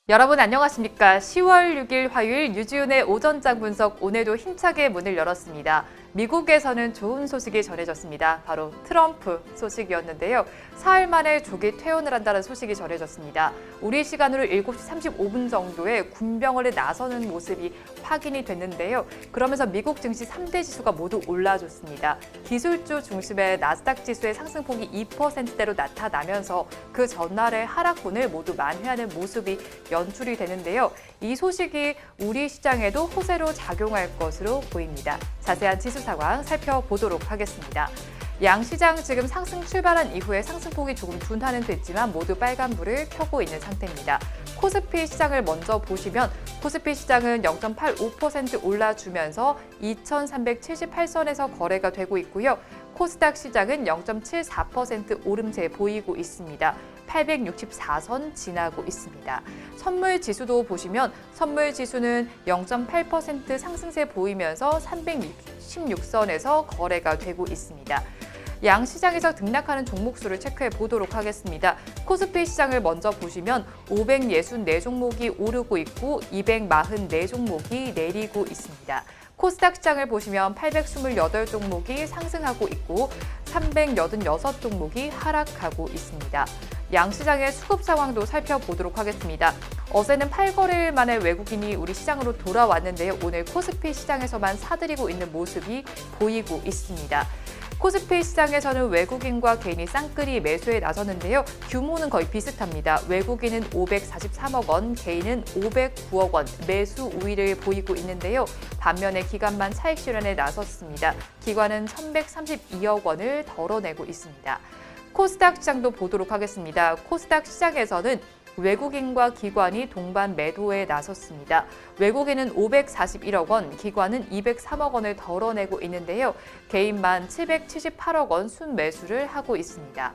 여러분 안녕하십니까? 10월 6일 화요일 유지훈의 오전장 분석 오늘도 힘차게 문을 열었습니다. 미국에서는 좋은 소식이 전해졌습니다. 바로 트럼프 소식이었는데요. 사흘 만에 조기 퇴원을 한다는 소식이 전해졌습니다. 우리 시간으로 7시 35분 정도에 군병원에 나서는 모습이 확인이 됐는데요. 그러면서 미국 증시 3대 지수가 모두 올라줬습니다. 기술주 중심의 나스닥 지수의 상승폭이 2%대로 나타나면서 그 전날의 하락분을 모두 만회하는 모습이 연출이 되는데요. 이 소식이 우리 시장에도 호재로 작용할 것으로 보입니다. 자세한 지수 상황 살펴보도록 하겠습니다. 양시장 지금 상승 출발한 이후에 상승폭이 조금 둔화는 됐지만 모두 빨간불을 켜고 있는 상태입니다. 코스피 시장을 먼저 보시면 코스피 시장은 0.85% 올라주면서 2,378선에서 거래가 되고 있고요. 코스닥 시장은 0.74% 오름세 보이고 있습니다. 864선 지나고 있습니다. 선물 지수도 보시면 선물 지수는 0.8% 상승세 보이면서 366선에서 거래가 되고 있습니다. 양시장에서 등락하는 종목수를 체크해 보도록 하겠습니다. 코스피 시장을 먼저 보시면 564종목이 오르고 있고 244종목이 내리고 있습니다. 코스닥 시장을 보시면 828종목이 상승하고 있고 386종목이 하락하고 있습니다. 양시장의 수급 상황도 살펴보도록 하겠습니다. 어제는 8거래일 만에 외국인이 우리 시장으로 돌아왔는데요. 오늘 코스피 시장에서만 사들이고 있는 모습이 보이고 있습니다. 코스피 시장에서는 외국인과 개인이 쌍끌이 매수에 나섰는데요. 규모는 거의 비슷합니다. 외국인은 543억 원, 개인은 509억 원 매수 우위를 보이고 있는데요. 반면에 기관만 차익 실현에 나섰습니다. 기관은 1,132억 원을 덜어내고 있습니다. 코스닥 시장도 보도록 하겠습니다. 코스닥 시장에서는 외국인과 기관이 동반 매도에 나섰습니다. 외국인은 541억 원, 기관은 203억 원을 덜어내고 있는데요. 개인만 778억 원 순매수를 하고 있습니다.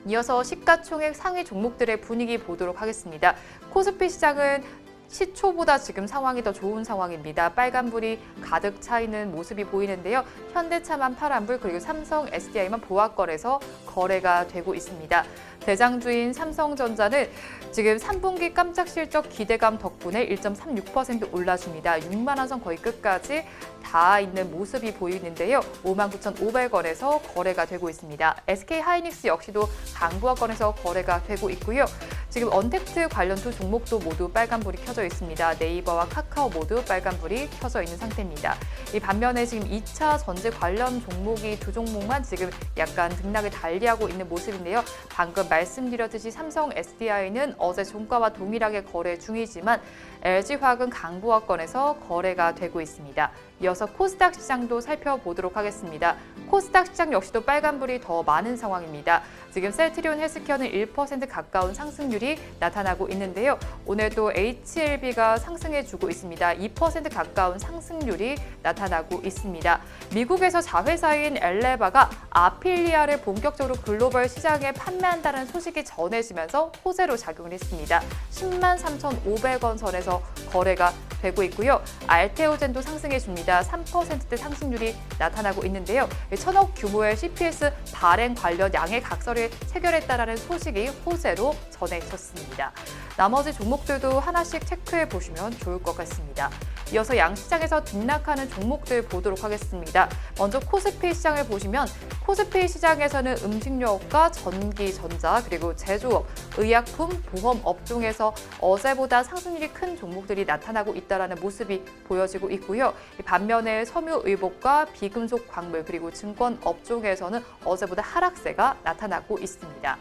이어서 시가총액 상위 종목들의 분위기 보도록 하겠습니다. 코스피 시장은 시초보다 지금 상황이 더 좋은 상황입니다. 빨간불이 가득 차 있는 모습이 보이는데요. 현대차만 파란불 그리고 삼성, SDI만 보합권에서 거래가 되고 있습니다. 대장주인 삼성전자는 지금 3분기 깜짝 실적 기대감 덕분에 1.36% 올라줍니다. 6만 원 선 거의 끝까지 닿아 있는 모습이 보이는데요. 59,500원에서 거래가 되고 있습니다. SK하이닉스 역시도 강보합권에서 거래가 되고 있고요. 지금 언택트 관련 두 종목도 모두 빨간불이 켜져 있습니다. 네이버와 카카오 모두 빨간불이 켜져 있는 상태입니다. 이 반면에 지금 2차 전지 관련 종목이 두 종목만 지금 약간 등락을 달리하고 있는 모습인데요. 방금 말씀드렸듯이 삼성 SDI는 어제 종가와 동일하게 거래 중이지만 LG화학은 강보합권에서 거래가 되고 있습니다. 이어서 코스닥 시장도 살펴보도록 하겠습니다. 코스닥 시장 역시도 빨간불이 더 많은 상황입니다. 지금 셀트리온 헬스케어는 1% 가까운 상승률이 나타나고 있는데요. 오늘도 HLB가 상승해주고 있습니다. 2% 가까운 상승률이 나타나고 있습니다. 미국에서 자회사인 엘레바가 아필리아를 본격적으로 글로벌 시장에 판매한다는 소식이 전해지면서 호재로 작용을 했습니다. 103,500원 선에서 거래가 되고 있고요. 알테오젠도 상승해줍니다. 3%대 상승률이 나타나고 있는데요. 1,000억 규모의 CPS 발행 관련 양해 각서를 체결했다라는 소식이 호재로 전해졌습니다. 나머지 종목들도 하나씩 체크해 보시면 좋을 것 같습니다. 이어서 양시장에서 등락하는 종목들 보도록 하겠습니다. 먼저 코스피 시장을 보시면 코스피 시장에서는 음식료업과 전기, 전자, 그리고 제조업, 의약품, 보험 업종에서 어제보다 상승률이 큰 종목들이 나타나고 있다는 모습이 보여지고 있고요. 반면에 섬유의복과 비금속 광물, 그리고 증권 업종에서는 어제보다 하락세가 나타나고 있습니다.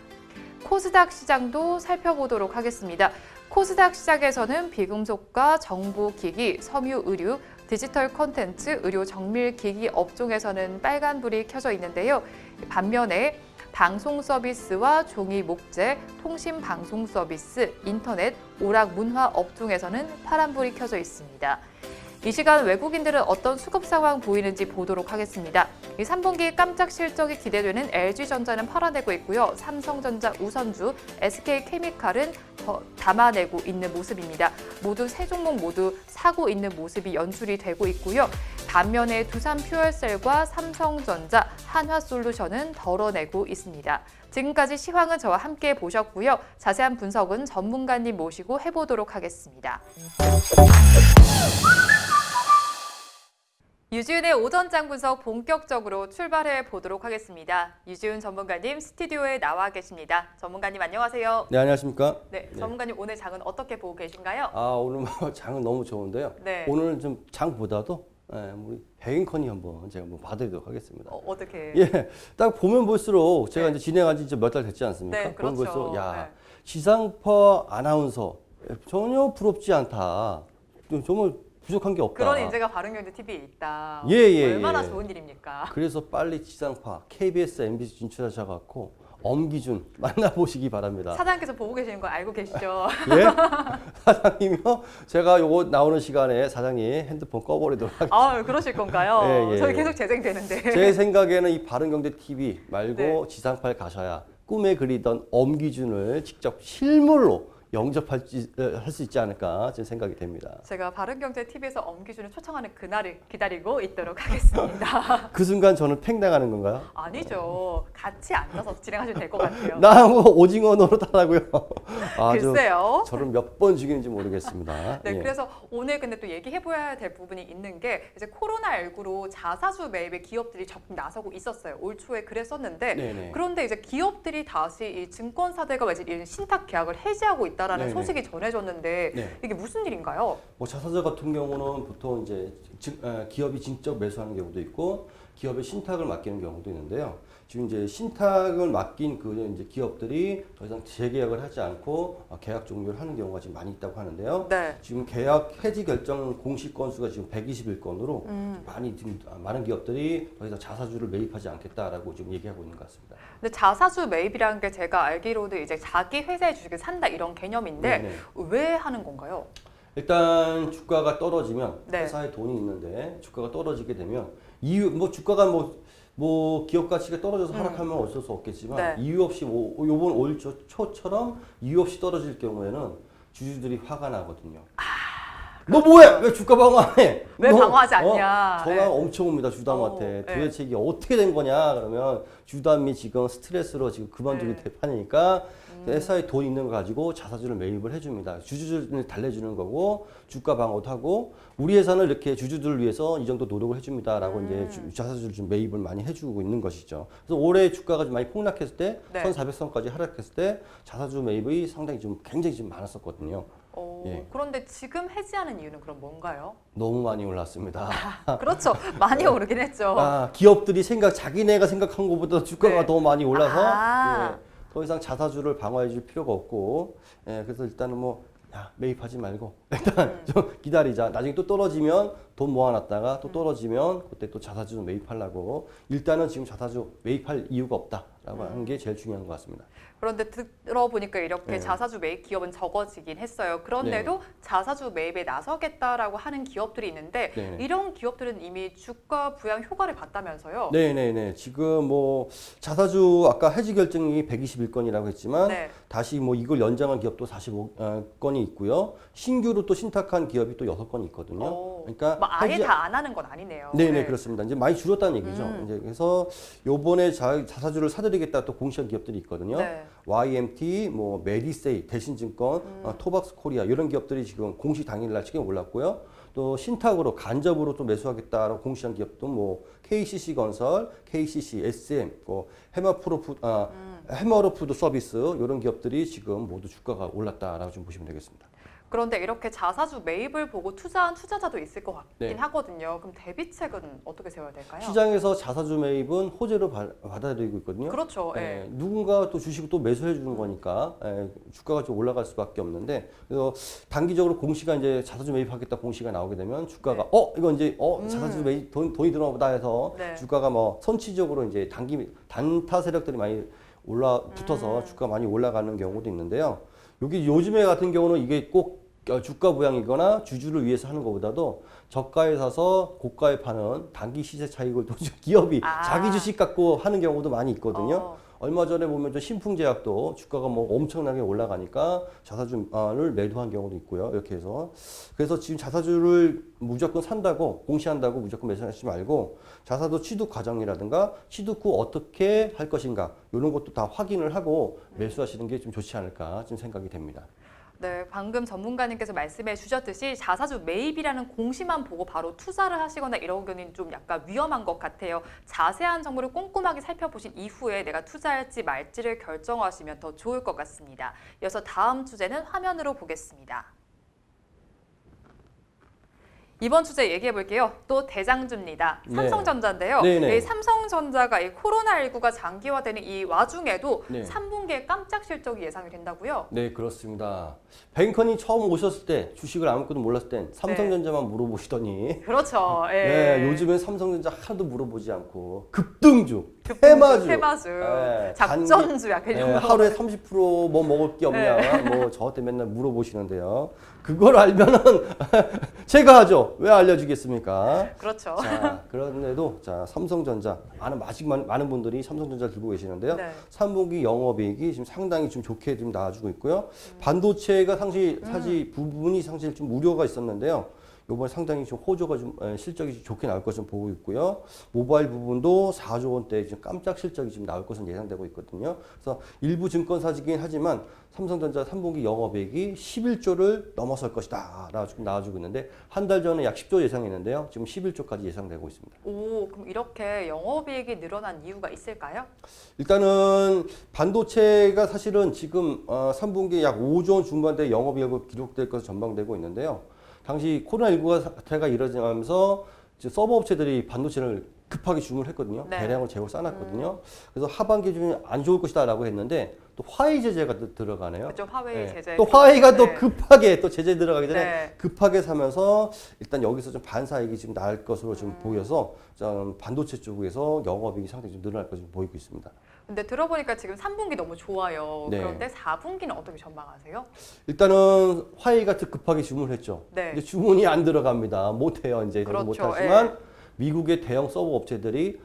코스닥 시장도 살펴보도록 하겠습니다. 코스닥 시장에서는 비금속과 정보기기, 섬유의류, 디지털 콘텐츠, 의료 정밀기기 업종에서는 빨간불이 켜져 있는데요. 반면에 방송 서비스와 종이 목재, 통신 방송 서비스, 인터넷, 오락 문화 업종에서는 파란불이 켜져 있습니다. 이 시간 외국인들은 어떤 수급 상황 보이는지 보도록 하겠습니다. 이 3분기 깜짝 실적이 기대되는 LG전자는 팔아내고 있고요. 삼성전자, 우선주, SK케미칼은 담아내고 있는 모습입니다. 모두 세 종목 모두 사고 있는 모습이 연출이 되고 있고요. 반면에 두산퓨얼셀과 삼성전자, 한화솔루션은 덜어내고 있습니다. 지금까지 시황은 저와 함께 보셨고요. 자세한 분석은 전문가님 모시고 해보도록 하겠습니다. 유지은의 오전장 분석 본격적으로 출발해 보도록 하겠습니다. 유지은 전문가님 스튜디오에 나와 계십니다. 전문가님 안녕하세요. 네, 안녕하십니까? 네, 전문가님 오늘 장은 어떻게 보고 계신가요? 오늘 장은 너무 좋은데요. 네. 오늘 좀 장보다도 우리 베잉컨이 한번 제가 한번 봐드리도록 하겠습니다. 어떻게? 예, 딱 보면 볼수록 제가 네. 이제 진행한 지 몇 달 됐지 않습니까? 네, 그렇죠. 보면 볼수록 네. 지상파 아나운서 전혀 부럽지 않다. 정말 부족한 게 없다. 그런 인재가 바른경제TV에 있다. 예, 얼마나 예. 좋은 일입니까? 그래서 빨리 지상파 KBS, MBC 진출하셔갖고 엄기준 만나보시기 바랍니다. 사장님께서 보고 계시는 거 알고 계시죠? 예? 사장님이요? 제가 요거 나오는 시간에 사장님 핸드폰 꺼버리도록 하겠습니다. 그러실 건가요? 예, 예. 저희 계속 재생되는데. 제 생각에는 이 바른경제TV 말고 네. 지상파에 가셔야 꿈에 그리던 엄기준을 직접 실물로 영접할 수 있지 않을까 제 생각이 됩니다. 제가 바른경제TV에서 엄기준을 초청하는 그날을 기다리고 있도록 하겠습니다. 그 순간 저는 팽당하는 건가요? 아니죠. 같이 앉아서 진행하시면 될 것 같아요. 나하고 오징어 노릇하라고요. 글쎄요. 저를 몇 번 죽이는지 모르겠습니다. 네, 예. 그래서 오늘 근데 또 얘기해봐야 될 부분이 있는 게 이제 코로나19로 자사주 매입에 기업들이 적극 나서고 있었어요. 올 초에 그랬었는데 네네. 그런데 이제 기업들이 다시 이 증권사들과 맺은 신탁 계약을 해지하고 있다라는 네네. 소식이 전해졌는데 네. 이게 무슨 일인가요? 뭐 자사주 같은 경우는 보통 이제 기업이 직접 매수하는 경우도 있고 기업의 신탁을 맡기는 경우도 있는데요. 지금 이제 신탁을 맡긴 그 이제 기업들이 더 이상 재계약을 하지 않고 계약 종료를 하는 경우가 지금 많이 있다고 하는데요. 네. 지금 계약 해지 결정 공식 건수가 지금 121건으로 많은 기업들이 더 이상 자사주를 매입하지 않겠다라고 지금 얘기하고 있는 것 같습니다. 근데 자사주 매입이라는 게 제가 알기로도 이제 자기 회사의 주식을 산다 이런 개념인데 네네. 왜 하는 건가요? 일단 주가가 떨어지면 네. 회사에 돈이 있는데 주가가 떨어지게 되면 주가가 뭐 기업 가치가 떨어져서 하락하면 어쩔 수 없겠지만 네. 이유 없이 요번 올 초처럼 이유 없이 떨어질 경우에는 주주들이 화가 나거든요. 너 뭐해? 왜 주가 방어해? 왜 방어하지 않냐? 전화가 네. 엄청 옵니다 주담한테. 네. 도대체 이게 어떻게 된 거냐? 그러면 주담이 지금 스트레스로 지금 그만두기 대판이니까 회사에 돈 있는 거 가지고 자사주를 매입을 해줍니다. 주주들을 달래주는 거고 주가 방어도 하고 우리 회사는 이렇게 주주들을 위해서 이 정도 노력을 해줍니다라고 이제 자사주를 좀 매입을 많이 해주고 있는 것이죠. 그래서 올해 주가가 좀 많이 폭락했을 때 네. 1,400선까지 하락했을 때 자사주 매입이 상당히 굉장히 좀 많았었거든요. 예. 그런데 지금 해지하는 이유는 그럼 뭔가요? 너무 많이 올랐습니다. 그렇죠. 많이 오르긴 했죠. 기업들이 자기네가 생각한 것보다 주가가 네. 더 많이 올라서 더 이상 자사주를 방어해 줄 필요가 없고 그래서 일단은 매입하지 말고 일단 좀 기다리자. 나중에 또 떨어지면 돈 모아놨다가 또 떨어지면 그때 또 자사주 매입하려고 일단은 지금 자사주 매입할 이유가 없다라고 하는 게 제일 중요한 것 같습니다. 그런데 들어보니까 이렇게 네. 자사주 매입 기업은 적어지긴 했어요. 그런데도 자사주 매입에 나서겠다라고 하는 기업들이 있는데 네. 이런 기업들은 이미 주가 부양 효과를 봤다면서요? 네네네. 지금 자사주 아까 해지 결정이 121건이라고 했지만 네. 다시 이걸 연장한 기업도 45건이 있고요. 신규로 또 신탁한 기업이 또 6건이 있거든요. 그러니까 아예 다 안 하는 건 아니네요. 네네 그렇습니다. 이제 많이 줄었다는 얘기죠. 이제 그래서 요번에 자사주를 사들이겠다 또 공시한 기업들이 있거든요. 네. YMT, 메디세이, 대신증권, 토박스 코리아 이런 기업들이 지금 공시 당일날 지금 올랐고요. 또 신탁으로 간접으로 또 매수하겠다라고 공시한 기업도 KCC 건설, KCC, SM, 해머로푸드 서비스 이런 기업들이 지금 모두 주가가 올랐다라고 좀 보시면 되겠습니다. 그런데 이렇게 자사주 매입을 보고 투자한 투자자도 있을 것 같긴 네. 하거든요. 그럼 대비책은 어떻게 세워야 될까요? 시장에서 자사주 매입은 호재로 받아들이고 있거든요. 그렇죠. 예, 누군가 또 주식을 또 매수해 주는 거니까 주가가 좀 올라갈 수밖에 없는데 그래서 단기적으로 공시가 이제 자사주 매입하겠다 공시가 나오게 되면 주가가 이거 이제 자사주 매입 돈이 들어오나 보다 해서 네. 주가가 선취적으로 이제 단타 세력들이 많이 붙어서 주가가 많이 올라가는 경우도 있는데요. 요즘에 같은 경우는 이게 꼭 주가 부양이거나 주주를 위해서 하는 것보다도 저가에 사서 고가에 파는 단기 시세 차익을 또 기업이 자기 주식 갖고 하는 경우도 많이 있거든요. 얼마 전에 보면 저 신풍제약도 주가가 뭐 엄청나게 올라가니까 자사주를 매도한 경우도 있고요. 이렇게 해서 그래서 지금 자사주를 무조건 산다고 공시한다고 무조건 매수하지 말고 자사도 취득 과정이라든가 취득 후 어떻게 할 것인가 이런 것도 다 확인을 하고 매수하시는 게 좀 좋지 않을까 좀 생각이 됩니다. 네, 방금 전문가님께서 말씀해 주셨듯이 자사주 매입이라는 공시만 보고 바로 투자를 하시거나 이런 경우는 좀 약간 위험한 것 같아요. 자세한 정보를 꼼꼼하게 살펴보신 이후에 내가 투자할지 말지를 결정하시면 더 좋을 것 같습니다. 이어서 다음 주제는 화면으로 보겠습니다. 이번 주제 얘기해 볼게요. 또 대장주입니다. 네. 삼성전자인데요. 네네. 이 삼성전자가 이 코로나19가 장기화되는 이 와중에도 네. 3분기에 깜짝 실적이 예상이 된다고요? 네, 그렇습니다. 뱅컨이 처음 오셨을 때 주식을 아무것도 몰랐을 땐 삼성전자만 물어보시더니 그렇죠. 예. 네, 요즘엔 삼성전자 하나도 물어보지 않고 급등주, 테마주, 네, 작전주 약간 이런 거. 하루에 30%뭐 먹을 게 없냐, 뭐 저한테 맨날 물어보시는데요. 그걸 알면은 제가 하죠. 왜 알려주겠습니까? 그렇죠. 자, 그런데도 자 삼성전자 아직 많은 분들이 삼성전자 들고 계시는데요. 네. 3분기 영업이익이 지금 상당히 좀 좋게 좀 나와주고 있고요. 반도체가 사실 부분이 사실 좀 우려가 있었는데요. 이번에 상당히 좀 호조가 좀 실적이 좀 좋게 나올 것을 보고 있고요. 모바일 부분도 4조 원대 지금 깜짝 실적이 지금 나올 것은 예상되고 있거든요. 그래서 일부 증권사이긴 하지만 삼성전자 3분기 영업이익이 11조를 넘어설 것이다 라고 나와주고 있는데 한 달 전에 약 10조 예상했는데요. 지금 11조까지 예상되고 있습니다. 오, 그럼 이렇게 영업이익이 늘어난 이유가 있을까요? 일단은 반도체가 사실은 지금 3분기에 약 5조 원 중반대 영업이익을 기록될 것으로 전망되고 있는데요. 당시 코로나19가 사태가 일어나면서 서버 업체들이 반도체를 급하게 주문을 했거든요. 네. 대량으로 재고를 쌓아놨거든요. 그래서 하반기 좀 안 좋을 것이다라고 했는데 또 화웨이 제재가 또 들어가네요. 그렇죠. 화웨이 제재. 또 화웨이가 또 네. 급하게 또 제재 들어가기 전에 네. 급하게 사면서 일단 여기서 좀 반사이익이 지금 나을 것으로 좀 보여서 좀 반도체 쪽에서 영업이익이 상당히 좀 늘어날 것으로 보이고 있습니다. 근데 들어보니까 지금 3분기 너무 좋아요. 네. 그런데 4분기는 어떻게 전망하세요? 일단은 화웨이가 급하게 주문을 했죠. 네. 근데 주문이 안 들어갑니다. 못해요. 이제 그렇죠. 못하지만 미국의 대형 서버 업체들이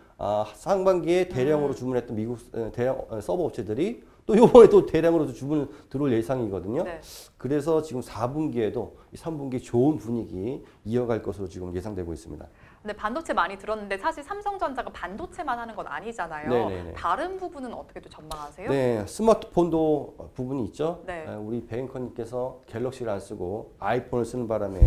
상반기에 대량으로 주문했던 미국 대형 서버 업체들이 또 이번에 또 대량으로 주문 들어올 예상이거든요. 네. 그래서 지금 4분기에도 3분기 좋은 분위기 이어갈 것으로 지금 예상되고 있습니다. 근데 반도체 많이 들었는데 사실 삼성전자가 반도체만 하는 건 아니잖아요. 네네네. 다른 부분은 어떻게 또 전망하세요? 네, 스마트폰도 부분이 있죠. 네. 우리 배앵커님께서 갤럭시를 안 쓰고 아이폰을 쓰는 바람에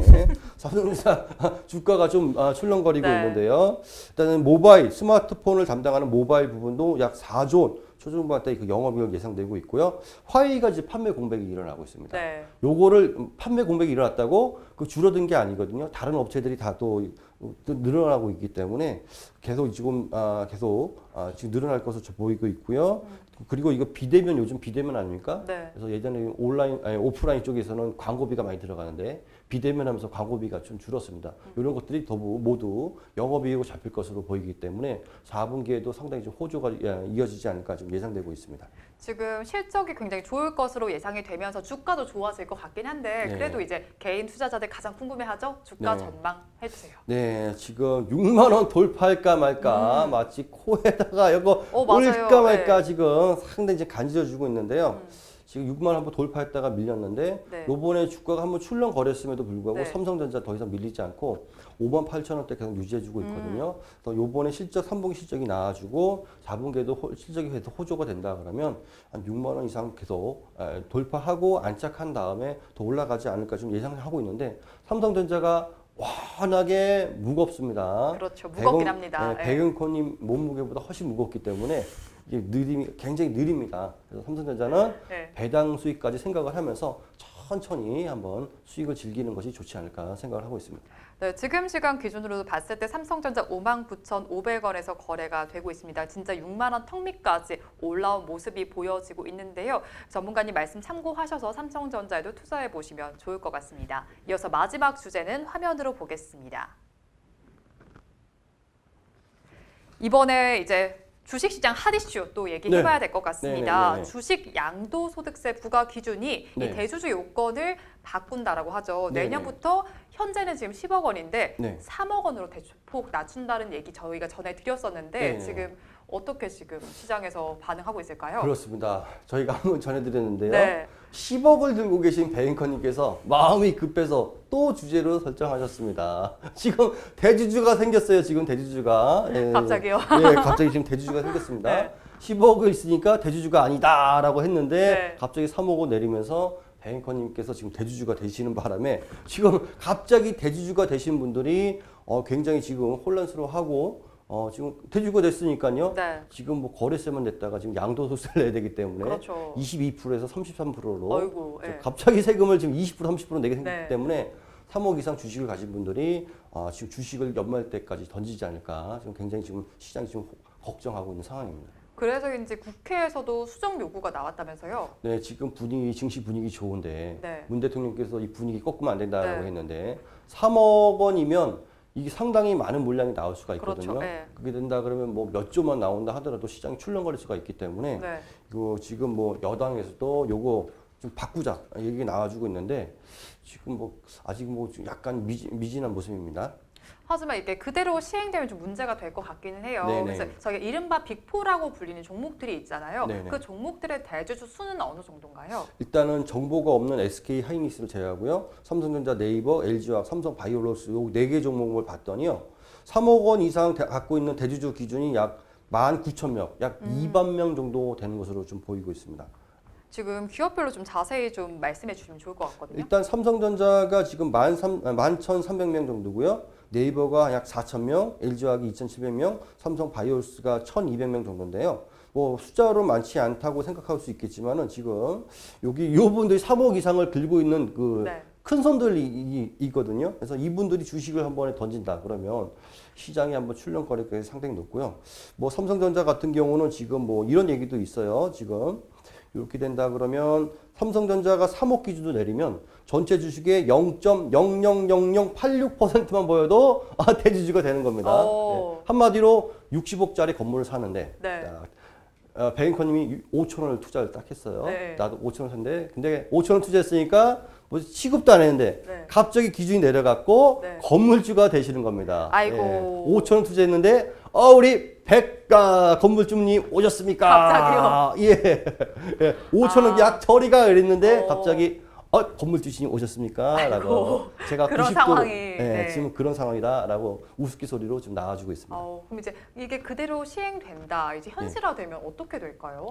삼성전자 주가가 좀 출렁거리고 네. 있는데요. 일단은 모바일, 스마트폰을 담당하는 모바일 부분도 약 4조 원 초중반대 그 영업이익 예상되고 있고요. 화웨이가 이제 판매 공백이 일어나고 있습니다. 네. 요거를 판매 공백이 일어났다고 그 줄어든 게 아니거든요. 다른 업체들이 다 또 늘어나고 있기 때문에 계속 지금 지금 늘어날 것으로 보이고 있고요. 그리고 이거 비대면 요즘 비대면 아닙니까? 네. 그래서 예전에 오프라인 쪽에서는 광고비가 많이 들어가는데 비대면 하면서 광고비가 좀 줄었습니다. 이런 것들이 모두 영업이익으로 잡힐 것으로 보이기 때문에 4분기에도 상당히 좀 호조가 이어지지 않을까 좀 예상되고 있습니다. 지금 실적이 굉장히 좋을 것으로 예상이 되면서 주가도 좋아질 것 같긴 한데 네. 그래도 이제 개인 투자자들 가장 궁금해하죠? 주가 네. 전망 해주세요. 네, 지금 6만 원 돌파할까 말까 마치 코에다가 이거 맞아요. 올까 말까 네. 지금 상당히 이제 간지러지고 있는데요. 지금 6만 원 한번 돌파했다가 밀렸는데 네. 요번에 주가가 한번 출렁거렸음에도 불구하고 네. 삼성전자 더 이상 밀리지 않고 5만 8천 원대 계속 유지해주고 있거든요. 그래서 요번에 3분기 실적이 나와주고 4분기에도 실적이 계속 호조가 된다 그러면 한 6만 원 이상 계속 돌파하고 안착한 다음에 더 올라가지 않을까 좀 예상하고 있는데 삼성전자가 워낙에 무겁습니다. 그렇죠. 무겁긴 합니다. 예. 백은코님 몸무게보다 훨씬 무겁기 때문에 이게 굉장히 느립니다. 그래서 삼성전자는 네. 배당 수익까지 생각을 하면서 천천히 한번 수익을 즐기는 것이 좋지 않을까 생각을 하고 있습니다. 네, 지금 시간 기준으로 봤을 때 삼성전자 59,500원에서 거래가 되고 있습니다. 진짜 6만 원 턱 밑까지 올라온 모습이 보여지고 있는데요. 전문가님 말씀 참고하셔서 삼성전자에도 투자해 보시면 좋을 것 같습니다. 이어서 마지막 주제는 화면으로 보겠습니다. 이번에 이제 주식시장 핫 이슈 또 얘기해봐야 될 것 같습니다. 네네네. 주식 양도소득세 부과 기준이 네. 이 대주주 요건을 바꾼다라고 하죠. 네네. 내년부터 현재는 지금 10억 원인데 네. 3억 원으로 대폭 낮춘다는 얘기 저희가 전해드렸었는데 네네. 지금 어떻게 지금 시장에서 반응하고 있을까요? 그렇습니다. 저희가 한번 전해드렸는데요. 네. 10억을 들고 계신 배앵커님께서 마음이 급해서 또 주제로 설정하셨습니다. 지금 대주주가 생겼어요. 지금 대주주가. 예. 갑자기요? 예, 갑자기 지금 대주주가 생겼습니다. 네. 10억을 있으니까 대주주가 아니다라고 했는데 네. 갑자기 3억을 내리면서 배앵커님께서 지금 대주주가 되시는 바람에 지금 갑자기 대주주가 되신 분들이 굉장히 지금 혼란스러워하고 지금 대주주가 됐으니까요. 네. 지금 뭐 거래세만 냈다가 지금 양도소득세를 내야 되기 때문에 그렇죠. 22%에서 33%로 어이구, 예. 갑자기 세금을 지금 20% 30% 내게 생겼기 네. 때문에 3억 이상 주식을 가진 분들이 지금 주식을 연말 때까지 던지지 않을까 지금 굉장히 지금 시장이 지금 걱정하고 있는 상황입니다. 그래서인지 국회에서도 수정 요구가 나왔다면서요? 네, 지금 증시 분위기 좋은데 네. 문 대통령께서 이 분위기 꺾으면 안 된다고 네. 했는데 3억 원이면 이게 상당히 많은 물량이 나올 수가 있거든요. 그렇죠. 네. 그게 된다 그러면 뭐 몇 조만 나온다 하더라도 시장이 출렁거릴 수가 있기 때문에 네. 이거 지금 뭐 여당에서도 요거 좀 바꾸자 얘기 나와주고 있는데 지금 뭐 아직 뭐 좀 약간 미진한 모습입니다. 하지만 이게 그대로 시행되면 좀 문제가 될 것 같기는 해요. 네네. 그래서 저희가 이른바 빅4라고 불리는 종목들이 있잖아요. 네네. 그 종목들의 대주주 수는 어느 정도인가요? 일단은 정보가 없는 SK 하이닉스를 제외하고요. 삼성전자, 네이버, LG화학, 삼성 바이오로스 요 4개 종목을 봤더니요. 3억 원 이상 갖고 있는 대주주 기준이 약 19,000명, 약 2만 명 정도 되는 것으로 좀 보이고 있습니다. 지금 기업별로 좀 자세히 좀 말씀해 주시면 좋을 것 같거든요. 일단 삼성전자가 지금 11,300명 정도고요. 네이버가 약 4,000명, LG화학이 2,700명, 삼성 바이오로스가 1,200명 정도인데요. 뭐 숫자로 많지 않다고 생각할 수 있겠지만은 지금 여기 요분들이 3억 이상을 들고 있는 그 네. 큰 손들이 있거든요. 그래서 이분들이 주식을 한 번에 던진다 그러면 시장이 한번 출렁거릴 가능성이 상당히 높고요. 뭐 삼성전자 같은 경우는 지금 뭐 이런 얘기도 있어요. 지금 이렇게 된다 그러면 삼성전자가 3억 기준으로 내리면 전체 주식의 0.000086%만 보여도 대주주가 되는 겁니다. 네. 한마디로 60억짜리 건물을 사는데 네. 배앵커님이 5천 원을 투자를 딱 했어요. 네. 나도 5천 원 샀는데 근데 5천 원 투자했으니까 뭐 취급도 안 했는데 네. 갑자기 기준이 내려갔고 네. 건물주가 되시는 겁니다. 아이고. 5천 원 투자했는데 우리 건물주님 오셨습니까? 갑자기요? 예. 5천 원 약 저리가 이랬는데 어. 갑자기 건물주님 오셨습니까? 아이고. 라고 제가 그런 90도로 상황이, 네. 지금 그런 상황이다라고 우습게 소리로 좀 나와주고 있습니다. 그럼 이제 이게 그대로 시행된다. 이제 현실화되면 어떻게 될까요?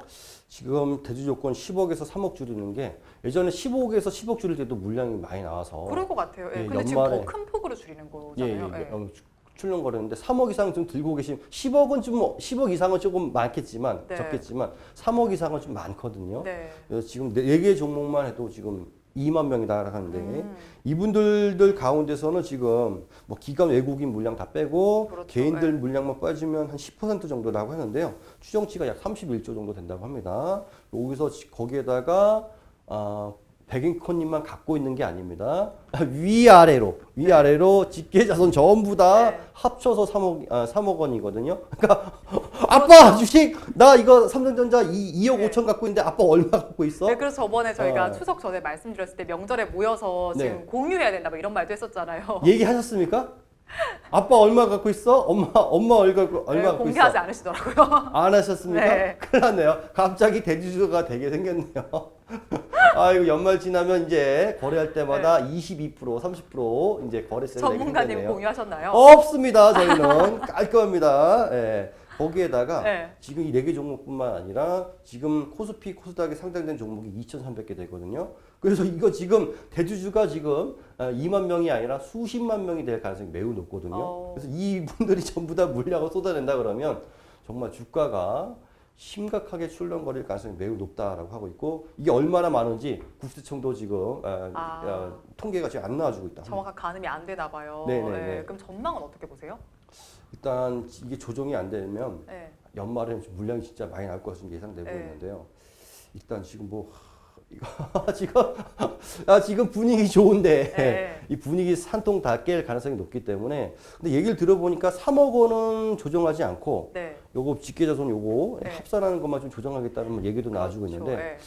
지금 대주 조건 10억에서 3억 줄이는 게 예전에 15억에서 10억 줄일 때도 물량이 많이 나와서 그럴 것 같아요. 예. 예, 근데 지금 연말에- 더 큰 폭으로 줄이는 예, 거잖아요. 예. 출렁거리는데 3억 이상 좀 들고 계신 10억은 좀 10억 이상은 조금 많겠지만 네. 적겠지만 3억 이상은 좀 많거든요. 네. 그래서 지금 4개 종목만 해도 지금 2만 명이다 하는데 음. 이분들 가운데서는 지금 뭐 기관 외국인 물량 다 빼고 그렇죠. 개인들 네. 물량만 빠지면 한 10% 정도라고 하는데요. 추정치가 약 31조 정도 된다고 합니다. 여기서 거기에다가 백인코님만 갖고 있는 게 아닙니다. 위아래로 직계자손 전부 다 네. 합쳐서 3억 원이거든요. 그러니까 아빠 주식 나 이거 삼성전자 2억 네. 5천 갖고 있는데 아빠 얼마 갖고 있어? 네, 그래서 저번에 저희가 어. 추석 전에 말씀드렸을 때 명절에 모여서 지금 네. 공유해야 된다 뭐 이런 말도 했었잖아요. 얘기하셨습니까? 아빠 얼마 갖고 있어? 엄마 얼마 네, 갖고 있어? 공개하지 않으시더라고요. 안 하셨습니까? 네. 큰일 났네요. 갑자기 대주주가 되게 생겼네요. 아이고 연말 지나면 이제 거래할 때마다 22% 30% 이제 거래세를 내게 전문가님 생겼네요. 공유하셨나요? 없습니다. 저희는 깔끔합니다. 예. 거기에다가 네. 지금 이 4개 종목뿐만 아니라 지금 코스피 코스닥에 상장된 종목이 2,300개 되거든요. 그래서 이거 지금 대주주가 지금 2만 명이 아니라 수십만 명이 될 가능성이 매우 높거든요. 그래서 이분들이 전부 다 물량을 쏟아낸다 그러면 정말 주가가 심각하게 출렁거릴 가능성이 매우 높다라고 하고 있고 이게 얼마나 많은지 국세청도 지금 통계가 지금 안 나와주고 있다. 정확한 가늠이 안 되나 봐요. 네네네. 네, 그럼 전망은 어떻게 보세요? 일단 이게 조정이 안 되면 네. 연말에는 물량이 진짜 많이 나올 것으로 예상되고 네. 있는데요. 일단 지금 뭐 이거 지금 분위기 좋은데 네. 이 분위기 산통 다 깰 가능성이 높기 때문에 근데 얘기를 들어보니까 3억 원은 조정하지 않고 네. 요거 직계자손 요거 네. 합산하는 것만 좀 조정하겠다는 얘기도 나와주고 그렇죠. 있는데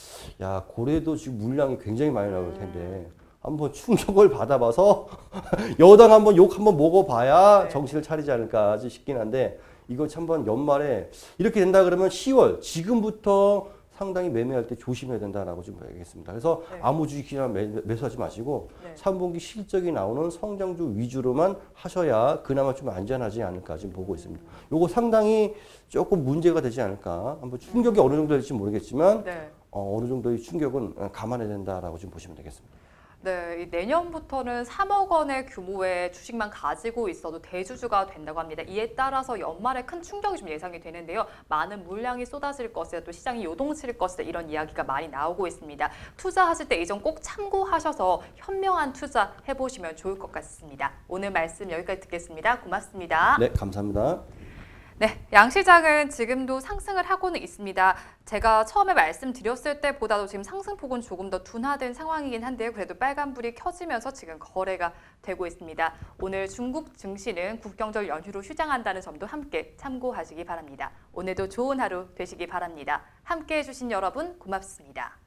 야 고래도 지금 물량이 굉장히 많이 나올 텐데 한번 충격을 받아봐서 여당 한번 욕 한번 먹어봐야 네. 정신을 차리지 않을까 싶긴 한데 이거 참번 연말에 이렇게 된다 그러면 10월 지금부터 상당히 매매할 때 조심해야 된다라고 좀 얘기했습니다. 그래서 네. 아무 주식이나 매수하지 마시고 네. 3분기 실적이 나오는 성장주 위주로만 하셔야 그나마 좀 안전하지 않을까 지금 보고 있습니다. 요거 상당히 조금 문제가 되지 않을까. 한번 충격이 어느 정도 될지 모르겠지만 네. 어느 정도의 충격은 감안해야 된다라고 좀 보시면 되겠습니다. 네, 이 내년부터는 3억 원의 규모의 주식만 가지고 있어도 대주주가 된다고 합니다. 이에 따라서 연말에 큰 충격이 좀 예상이 되는데요. 많은 물량이 쏟아질 것이다, 또 시장이 요동칠 것이다 이런 이야기가 많이 나오고 있습니다. 투자하실 때 이 점 꼭 참고하셔서 현명한 투자 해보시면 좋을 것 같습니다. 오늘 말씀 여기까지 듣겠습니다. 고맙습니다. 네, 감사합니다. 네, 양시장은 지금도 상승을 하고는 있습니다. 제가 처음에 말씀드렸을 때보다도 지금 상승폭은 조금 더 둔화된 상황이긴 한데요. 그래도 빨간불이 켜지면서 지금 거래가 되고 있습니다. 오늘 중국 증시는 국경절 연휴로 휴장한다는 점도 함께 참고하시기 바랍니다. 오늘도 좋은 하루 되시기 바랍니다. 함께해 주신 여러분 고맙습니다.